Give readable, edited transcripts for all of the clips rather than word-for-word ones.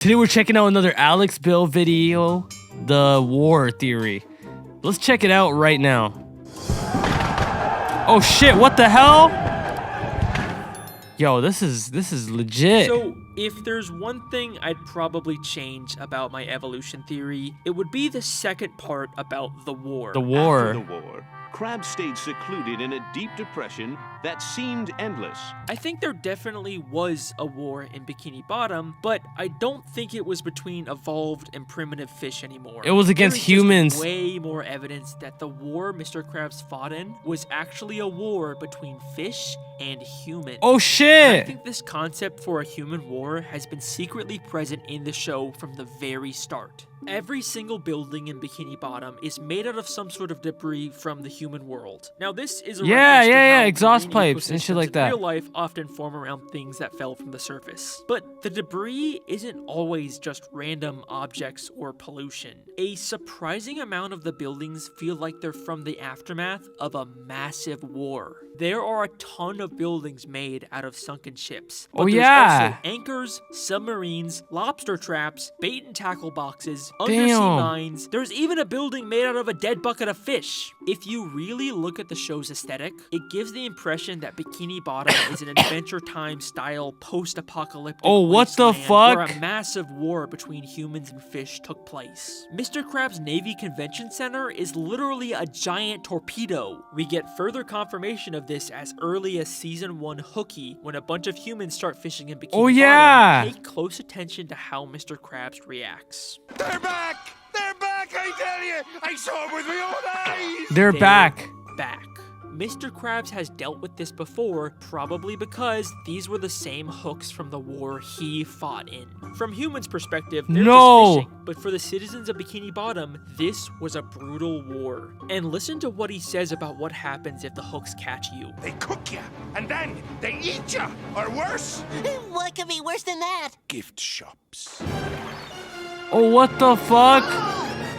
Today we're checking out another Alex Bale video, the war theory. Let's check it out right now. Oh shit, what the hell? Yo, this is legit. So, if there's one thing I'd probably change about my evolution theory, it would be the second part about the war. The war. After the war, crabs stayed secluded in a deep depression that seemed endless. I think there definitely was a war in Bikini Bottom, but I don't think it was between evolved and primitive fish anymore. It was against There is humans. just way more evidence that the war Mr. Krabs fought in was actually a war between fish and humans. Oh I shit. think this concept for a human war has been secretly present in the show from the very start. Every single building in Bikini Bottom is made out of some sort of debris from the human world. Now this is a reference to how exhaust marine pipes and shit ecosystems like that. in real life often form around things that fell from the surface. But the debris isn't always just random objects or pollution. A surprising amount of the buildings feel like they're from the aftermath of a massive war. There are a ton of buildings made out of sunken ships. But there's also anchors, submarines, lobster traps, bait and tackle boxes, undersea mines. There's even a building made out of a dead bucket of fish. If you really look at the show's aesthetic, it gives the impression that Bikini Bottom is an Adventure Time style post-apocalyptic what the wasteland fuck? where a massive war between humans and fish took place. Mr. Krabs Navy Convention Center is literally a giant torpedo. We get further confirmation of this as early as season 1 Hooky, when a bunch of humans start fishing in Bikini Bottom. Pay close attention to how Mr. Krabs reacts. They're back! They're back, I tell you! I saw it with my own eyes! They're back. Mr. Krabs has dealt with this before, probably because these were the same hooks from the war he fought in. From humans' perspective, they're just fishing, but for the citizens of Bikini Bottom, this was a brutal war. And listen to what he says about what happens if the hooks catch you. They cook you, and then they eat you, or worse. What could be worse than that? Gift shops. Oh, what the fuck?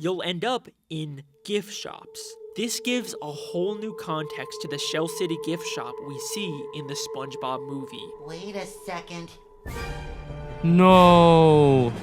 You'll end up in gift shops. This gives a whole new context to the Shell City gift shop we see in the SpongeBob movie. Wait a second. No.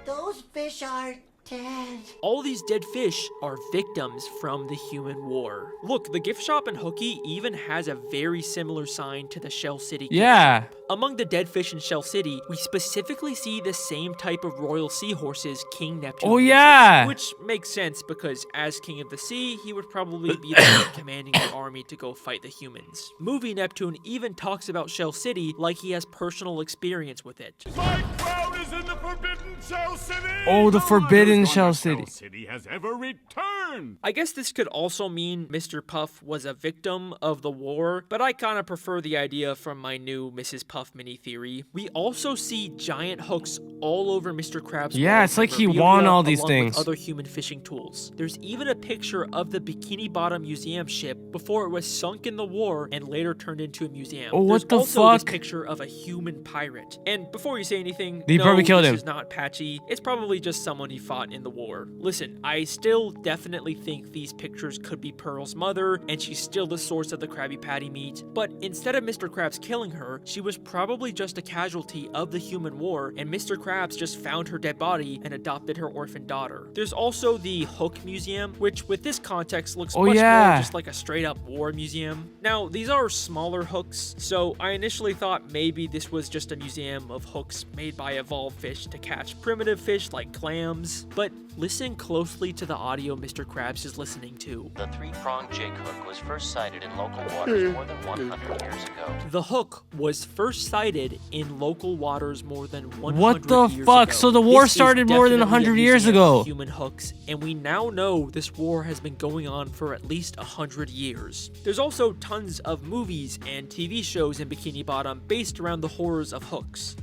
Those fish are dead. All these dead fish are victims from the human war. Look, the gift shop in Hooky even has a very similar sign to the Shell City gift shop. Among the dead fish in Shell City, we specifically see the same type of royal seahorses King Neptune uses, which makes sense because as King of the Sea, he would probably be the one commanding the army to go fight the humans. Movie Neptune even talks about Shell City like he has personal experience with it. My crown is in the Forbidden Shell City! Oh, the Forbidden Shell City. City has ever returned! I guess this could also mean Mr. Puff was a victim of the war, but I kind of prefer the idea from my new Mrs. Puff mini theory. We also see giant hooks all over Mr. Krabs' Yeah, it's like he won all these things. Other human fishing tools. There's even a picture of the Bikini Bottom museum ship before it was sunk in the war and later turned into a museum. Oh, what the There's also this fuck? picture of a human pirate. And before you say anything, He probably killed him. This is not Patchy. It's probably just someone he fought in the war. Listen, I still definitely think these pictures could be Pearl's mother, and she's still the source of the Krabby Patty meat. But instead of Mr. Krabs killing her, she was probably just a casualty of the human war, and Mr. Krabs just found her dead body and adopted her orphan daughter. There's also the Hook Museum, which with this context looks much more just like a straight up war museum. Now, these are smaller hooks, so I initially thought maybe this was just a museum of hooks made by evolved fish to catch primitive fish like clams, but listen closely to the audio Mr. Krabs is listening to. The three-pronged jig hook was first sighted in local waters more than 100 years ago. The hook was first sighted in local waters more than 100 What the years fuck? ago. So the war This is started more than definitely 100 a years museum ago. of human hooks, and we now know this war has been going on for at least 100 years. There's also tons of movies and TV shows in Bikini Bottom based around the horrors of hooks.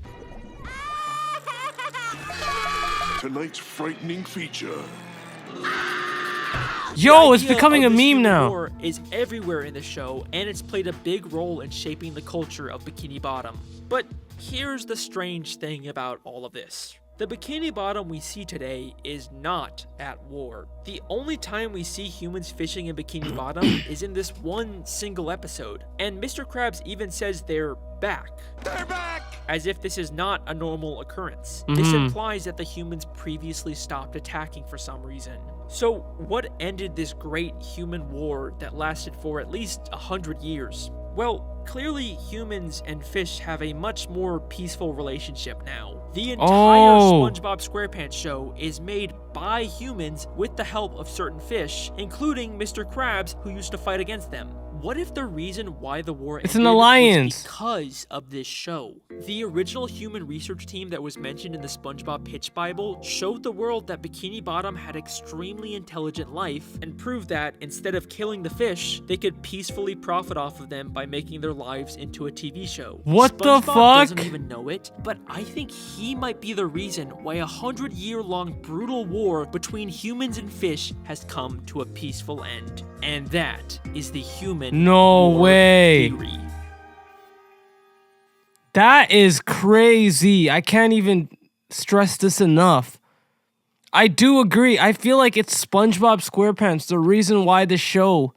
Tonight's frightening feature. Yo, it's The idea becoming a of this meme human now. war is everywhere in the show, and it's played a big role in shaping the culture of Bikini Bottom. But here's the strange thing about all of this. The Bikini Bottom we see today is not at war. The only time we see humans fishing in Bikini Bottom is in this one single episode, and Mr. Krabs even says they're back. They're back! as if this is not a normal occurrence. This implies that the humans previously stopped attacking for some reason. So, what ended this great human war that lasted for at least 100 years? Well, clearly humans and fish have a much more peaceful relationship now. The entire SpongeBob SquarePants show is made by humans with the help of certain fish, including Mr. Krabs, who used to fight against them. What if the reason why the war ended It's an alliance. was because of this show? The original human research team that was mentioned in the SpongeBob Pitch Bible showed the world that Bikini Bottom had extremely intelligent life and proved that instead of killing the fish, they could peacefully profit off of them by making their lives into a TV show. What the SpongeBob fuck? doesn't even know it, but I think he might be the reason why a 100-year-long brutal war between humans and fish has come to a peaceful end. And that is the human No war way. theory. That is crazy. I can't even stress this enough. I do agree. I feel like it's SpongeBob SquarePants, the reason why the show,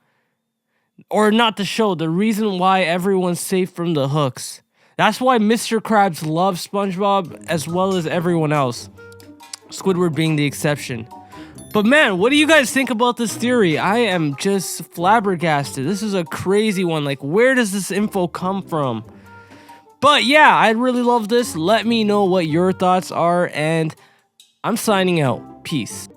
or not the show, the reason why everyone's safe from the hooks. That's why Mr. Krabs loves SpongeBob as well as everyone else. Squidward being the exception. But man, what do you guys think about this theory? I am just flabbergasted. This is a crazy one. Like, where does this info come from? But yeah, I really love this. Let me know what your thoughts are, and I'm signing out. Peace.